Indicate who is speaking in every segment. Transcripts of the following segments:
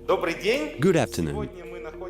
Speaker 1: Good afternoon.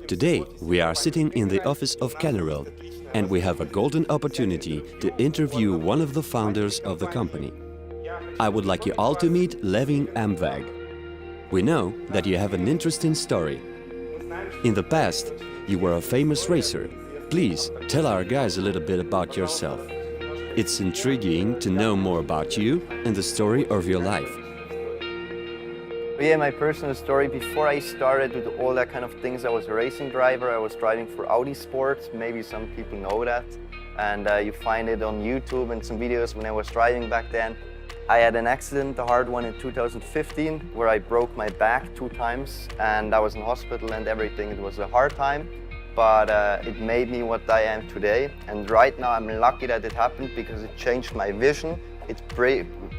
Speaker 1: Today we are sitting in the office of Cannerald and we have a golden opportunity to interview one of the founders of the company. I would like you all to meet Levin Amwag. We know that you have an interesting story. In the past, you were a famous racer. Please tell our guys a little bit about yourself. It's intriguing to know more about you and the story of your life.
Speaker 2: Yeah, my personal story, before I started with all that kind of things, I was a racing driver. I was driving for Audi Sports. Maybe some people know that. And you find it on YouTube and some videos when I was driving back then. I had an accident, a hard one in 2015, where I broke my back 2 times and I was in hospital and everything. It was a hard time, but it made me what I am today. And right now I'm lucky that it happened because it changed my vision. It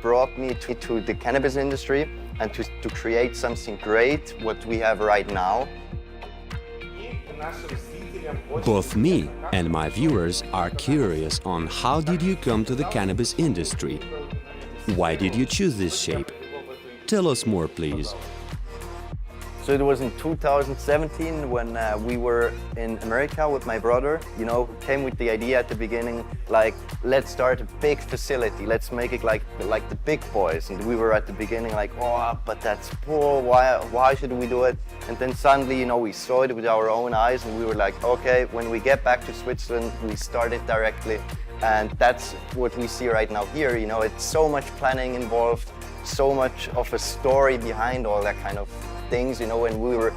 Speaker 2: brought me to the cannabis industry and to create something great, what we have right now.
Speaker 1: Both me and my viewers are curious on how did you come to the cannabis industry? Why did you choose this shape? Tell us more, please.
Speaker 2: So it was in 2017 when we were in America with my brother, you know, who came with the idea at the beginning, like, let's start a big facility, let's make it like the big boys. And we were at the beginning like, oh, but that's poor, why should we do it? And then suddenly, you know, we saw it with our own eyes and we were like, okay, when we get back to Switzerland, we start it directly. And that's what we see right now here, you know, it's so much planning involved, so much of a story behind all that kind of things, you know, when we were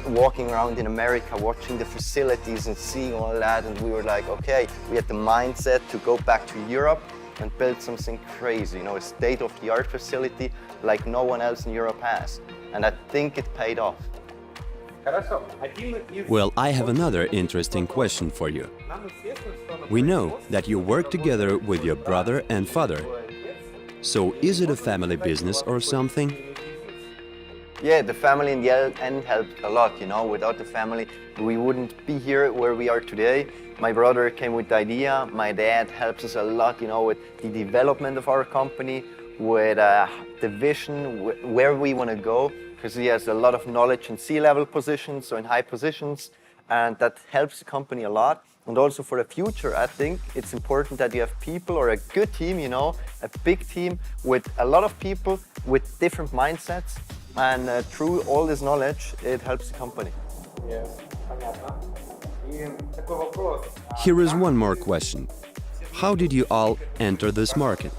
Speaker 2: walking around in America, watching the facilities and seeing all that, and we were like, okay, we had the mindset to go back to Europe and build something crazy, you know, a state-of-the-art facility like no one else in Europe has. And I think it paid off.
Speaker 1: Well, I have another interesting question for you. We know that you work together with your brother and father. So is it a family business or something?
Speaker 2: Yeah, the family in the end helped a lot, you know. Without the family, we wouldn't be here where we are today. My brother came with the idea. My dad helps us a lot, you know, with the development of our company, with the vision, where we want to go, because he has a lot of knowledge in C-level positions, so in high positions, and that helps the company a lot. And also for the future, I think it's important that you have people or a good team, you know, a big team with a lot of people with different mindsets. And through all this knowledge, it helps the company.
Speaker 1: Here is one more question. How did you all enter this market?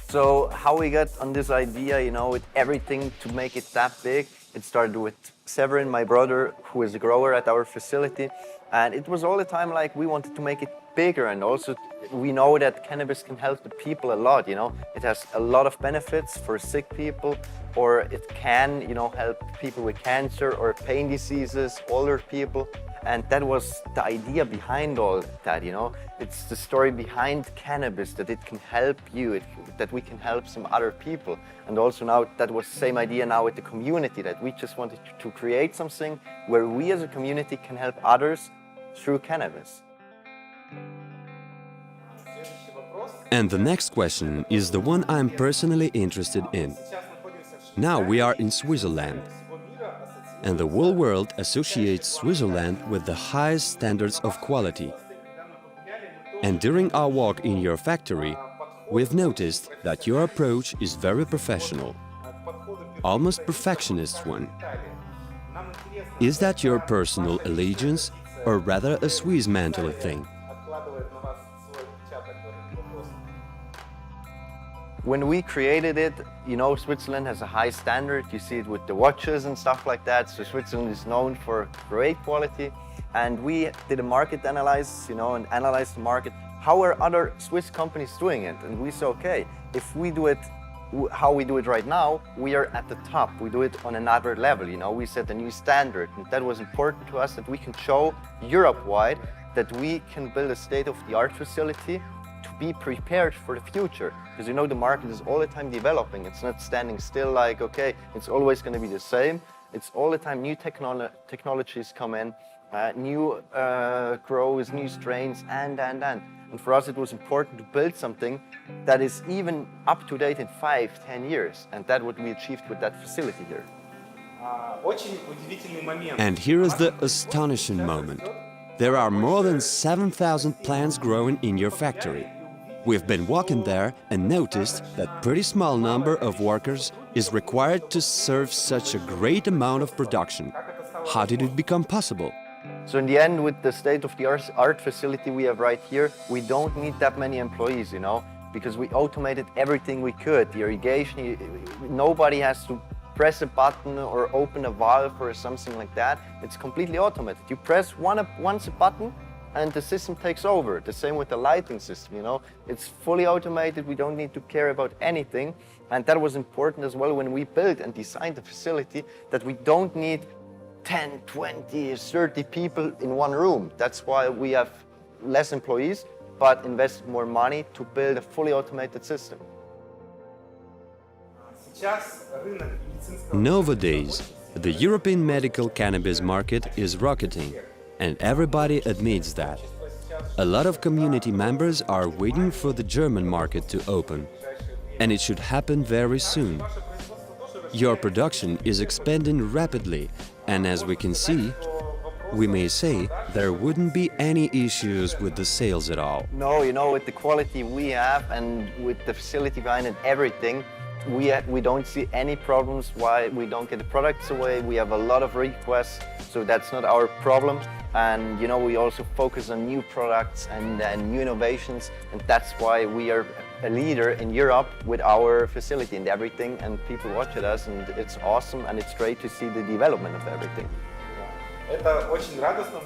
Speaker 2: So how we got on this idea, you know, with everything to make it that big, it started with Severin, my brother, who is a grower at our facility. And it was all the time like we wanted to make it bigger, and also we know that cannabis can help the people a lot, you know. It has a lot of benefits for sick people, or it can, you know, help people with cancer or pain diseases, older people. And that was the idea behind all that, you know. It's the story behind cannabis, that it can help you, that we can help some other people. And also now, that was the same idea now with the community, that we just wanted to create something where we as a community can help others through cannabis.
Speaker 1: And the next question is the one I'm personally interested in. Now we are in Switzerland, and the whole world associates Switzerland with the highest standards of quality. And during our walk in your factory, we've noticed that your approach is very professional, almost perfectionist one. Is that your personal allegiance, or rather a Swiss mental thing?
Speaker 2: When we created it, you know, Switzerland has a high standard. You see it with the watches and stuff like that. So Switzerland is known for great quality. And we did a market analysis, you know, and analyzed the market. How are other Swiss companies doing it? And we said, okay, if we do it how we do it right now, we are at the top. We do it on another level, you know. We set a new standard. And that was important to us, that we can show Europe-wide that we can build a state-of-the-art facility to be prepared for the future. Because, you know, the market is all the time developing. It's not standing still like, okay, it's always going to be the same. It's all the time new technologies come in, new grows, new strains, and. And for us, it was important to build something that is even up to date in 5-10 years. And that's what we achieved with that facility here.
Speaker 1: And here is the astonishing moment. There are more than 7,000 plants growing in your factory. We've been walking there and noticed that pretty small number of workers is required to serve such a great amount of production. How did it become possible?
Speaker 2: So in the end, with the state-of-the-art facility we have right here, we don't need that many employees, you know, because we automated everything we could. The irrigation, nobody has to press a button or open a valve or something like that. It's completely automated. You press once a button and the system takes over. The same with the lighting system, you know. It's fully automated. We don't need to care about anything. And that was important as well when we built and designed the facility, that we don't need 10, 20, 30 people in one room. That's why we have less employees, but invest more money to build a fully automated system.
Speaker 1: Nowadays, the European medical cannabis market is rocketing, and everybody admits that. A lot of community members are waiting for the German market to open, and it should happen very soon. Your production is expanding rapidly, and as we can see, we may say there wouldn't be any issues with the sales at all.
Speaker 2: No, you know, with the quality we have and with the facility behind it, everything, we don't see any problems why we don't get the products away. We have a lot of requests, so that's not our problem. And you know, we also focus on new products and new innovations, and that's why we are a leader in Europe with our facility and everything, and people watch at us, and it's awesome, and it's great to see the development of everything.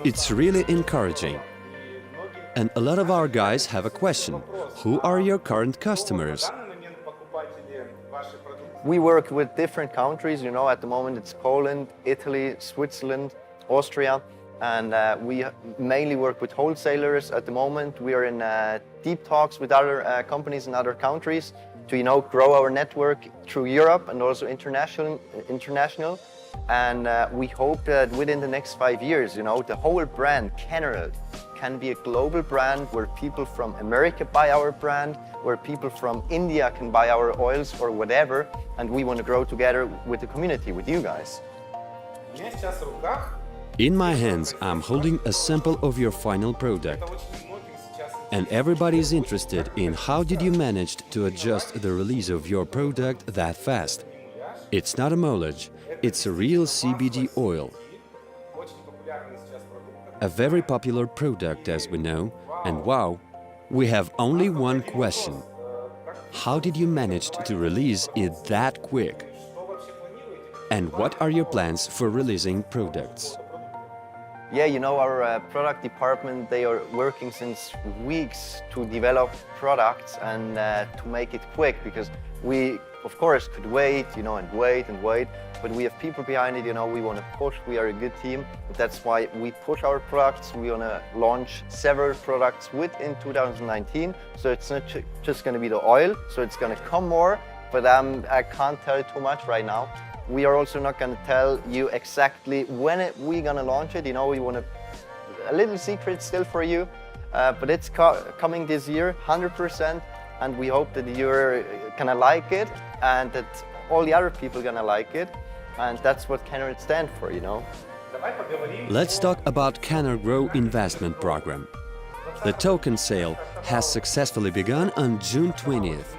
Speaker 1: It's really encouraging. And a lot of our guys have a question. Who are your current customers?
Speaker 2: We work with different countries, you know, at the moment it's Poland, Italy, Switzerland, Austria, and we mainly work with wholesalers at the moment. We are in deep talks with other companies in other countries to, you know, grow our network through Europe and also international. And we hope that within the next 5 years, you know, the whole brand, Cannerald, can be a global brand where people from America buy our brand, where people from India can buy our oils or whatever, and we want to grow together with the community, with you guys.
Speaker 1: In my hands, I'm holding a sample of your final product. And everybody is interested in how did you manage to adjust the release of your product that fast. It's not a mullage, it's a real CBD oil. A very popular product, as we know, and wow, we have only one question. How did you manage to release it that quick? And what are your plans for releasing products?
Speaker 2: Yeah, you know, our product department, they are working since weeks to develop products and to make it quick, because we, of course, could wait, you know, and wait, but we have people behind it, you know, we want to push, we are a good team. That's why we push our products. We want to launch several products within 2019. So it's not just going to be the oil, so it's going to come more, but I can't tell too much right now. We are also not going to tell you exactly when we're going to launch it. You know, we want a little secret still for you, but it's coming this year, 100%, and we hope that you're going to like it and that all the other people are going to like it, and that's what Cannerald stands for, you know.
Speaker 1: Let's talk about CannerGrow investment program. The token sale has successfully begun on June 20th.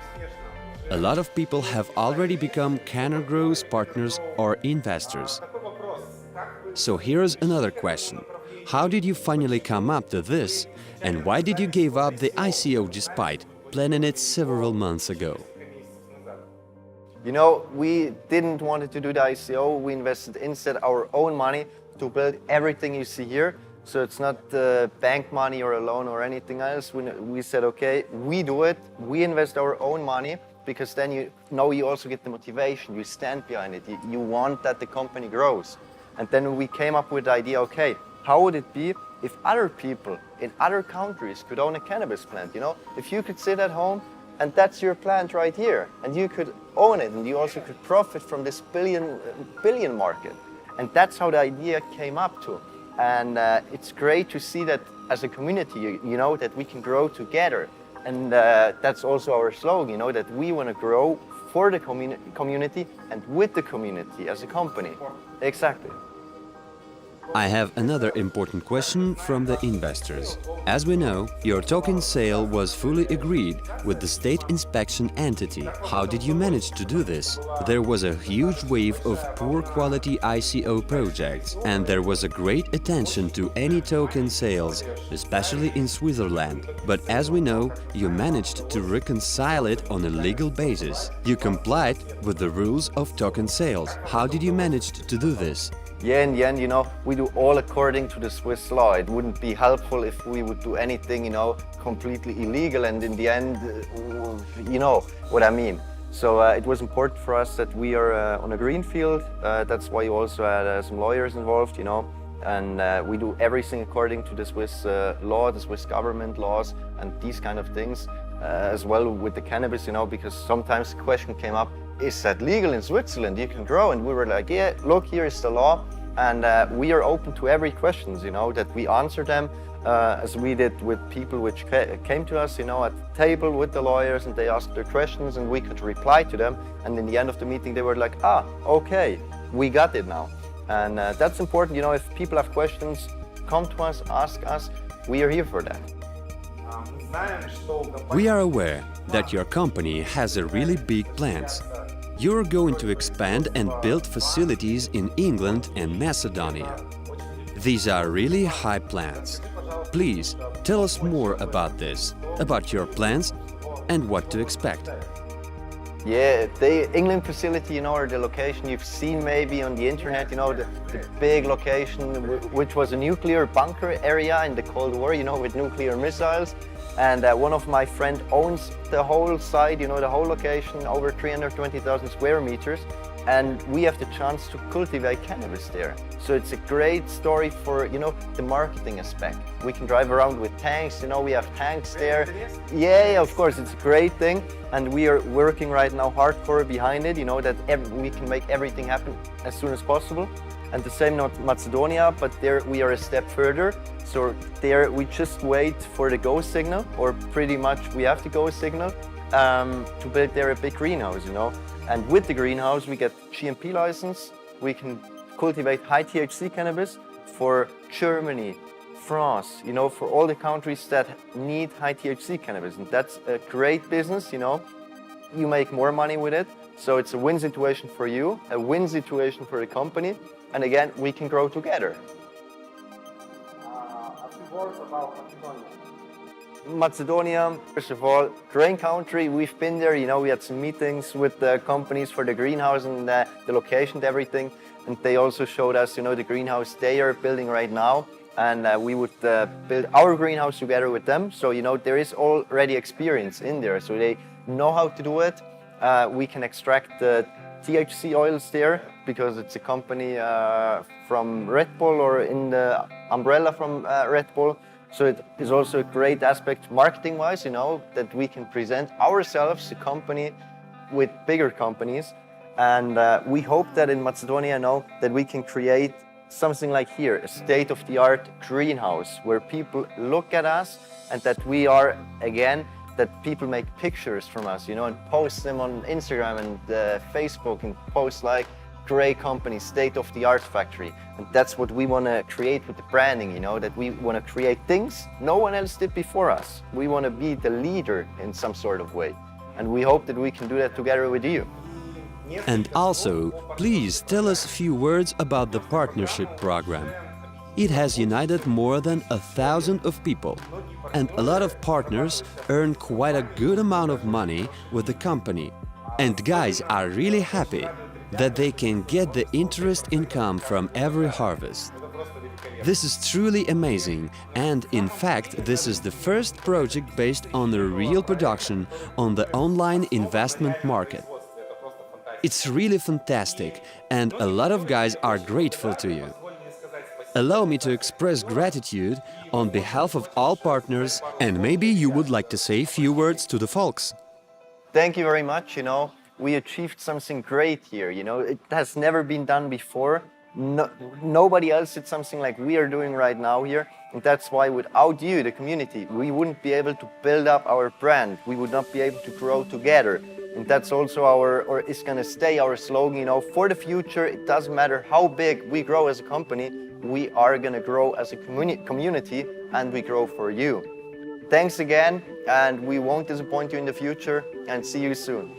Speaker 1: A lot of people have already become CannerGrow's partners or investors. So here's another question. How did you finally come up to this, and why did you give up the ICO despite planning it several months ago?
Speaker 2: You know, we didn't want to do the ICO. We invested instead our own money to build everything you see here. So it's not bank money or a loan or anything else. We said, okay, we do it. We invest our own money, because then you know you also get the motivation. You stand behind it. You want that the company grows. And then we came up with the idea, okay, how would it be if other people in other countries could own a cannabis plant, you know? If you could sit at home and that's your plant right here, and you could own it, and you also could profit from this billion market. And that's how the idea came up to. And it's great to see that as a community, you know, that we can grow together. And that's also our slogan, you know, that we want to grow for the community and with the community as a company. Exactly.
Speaker 1: I have another important question from the investors. As we know, your token sale was fully agreed with the state inspection entity. How did you manage to do this? There was a huge wave of poor quality ICO projects, and there was a great attention to any token sales, especially in Switzerland. But as we know, you managed to reconcile it on a legal basis. You complied with the rules of token sales. How did you manage to do this?
Speaker 2: Yeah, in the end, you know, we do all according to the Swiss law. It wouldn't be helpful if we would do anything, you know, completely illegal, and in the end, you know what I mean. So it was important for us that we are on a green field. That's why you also had some lawyers involved, you know, and we do everything according to the Swiss law, the Swiss government laws, and these kind of things, as well with the cannabis, you know, because sometimes the question came up, is that legal in Switzerland? You can grow, and we were like, yeah, look, here is the law, and we are open to every questions, you know, that we answer them, as we did with people which came to us, you know, at the table with the lawyers, and they asked their questions, and we could reply to them, and in the end of the meeting, they were like, ah, okay, we got it now, and that's important, you know, if people have questions, come to us, ask us, we are here for that.
Speaker 1: We are aware that your company has a really big plans. You're going to expand and build facilities in England and Macedonia. These are really high plans. Please tell us more about this, about your plans and what to expect.
Speaker 2: Yeah, the England facility, you know, or the location you've seen maybe on the internet, you know, the big location, which was a nuclear bunker area in the Cold War, you know, with nuclear missiles. And one of my friends owns the whole site, you know, the whole location, over 320,000 square meters. And we have the chance to cultivate cannabis there. So it's a great story for, you know, the marketing aspect. We can drive around with tanks, you know, we have tanks there. Yeah, of course, it's a great thing. And we are working right now hardcore behind it, you know, that we can make everything happen as soon as possible. And the same not Macedonia, but there we are a step further. So there we just wait for the go signal, or pretty much we have the go signal to build there a big greenhouse, you know. And with the greenhouse we get GMP license, we can cultivate high THC cannabis for Germany, France, you know, for all the countries that need high THC cannabis. And that's a great business, you know. You make more money with it. So it's a win situation for you, a win situation for the company. And again, we can grow together. A few words about Macedonia, first of all, great country. We've been there, you know, we had some meetings with the companies for the greenhouse and the location and everything. And they also showed us, you know, the greenhouse they are building right now. And we would build our greenhouse together with them. So, you know, there is already experience in there. So they know how to do it. We can extract the THC oils there because it's a company from Red Bull, or in the umbrella from Red Bull. So it is also a great aspect marketing-wise, you know, that we can present ourselves, a company with bigger companies. And we hope that in Macedonia, you know, that we can create something like here, a state-of-the-art greenhouse where people look at us and that we are, again, that people make pictures from us, you know, and post them on Instagram and Facebook, and post like, great company, state-of-the-art factory. And that's what we want to create with the branding, you know, that we want to create things no one else did before us. We want to be the leader in some sort of way. And we hope that we can do that together with you.
Speaker 1: And also, please tell us a few words about the partnership program. It has united more than 1,000 of people, and a lot of partners earn quite a good amount of money with the company. And guys are really happy that they can get the interest income from every harvest. This is truly amazing, and in fact this is the first project based on the real production on the online investment market. It's really fantastic, and a lot of guys are grateful to you. Allow me to express gratitude on behalf of all partners, and maybe you would like to say a few words to the folks.
Speaker 2: Thank you very much, you know. We achieved something great here, you know. It has never been done before, Nobody else did something like we are doing right now here. And that's why without you, the community, we wouldn't be able to build up our brand. We would not be able to grow together. And that's also or is gonna stay our slogan, you know, for the future. It doesn't matter how big we grow as a company, we are gonna grow as a community, and we grow for you. Thanks again, and we won't disappoint you in the future, and see you soon.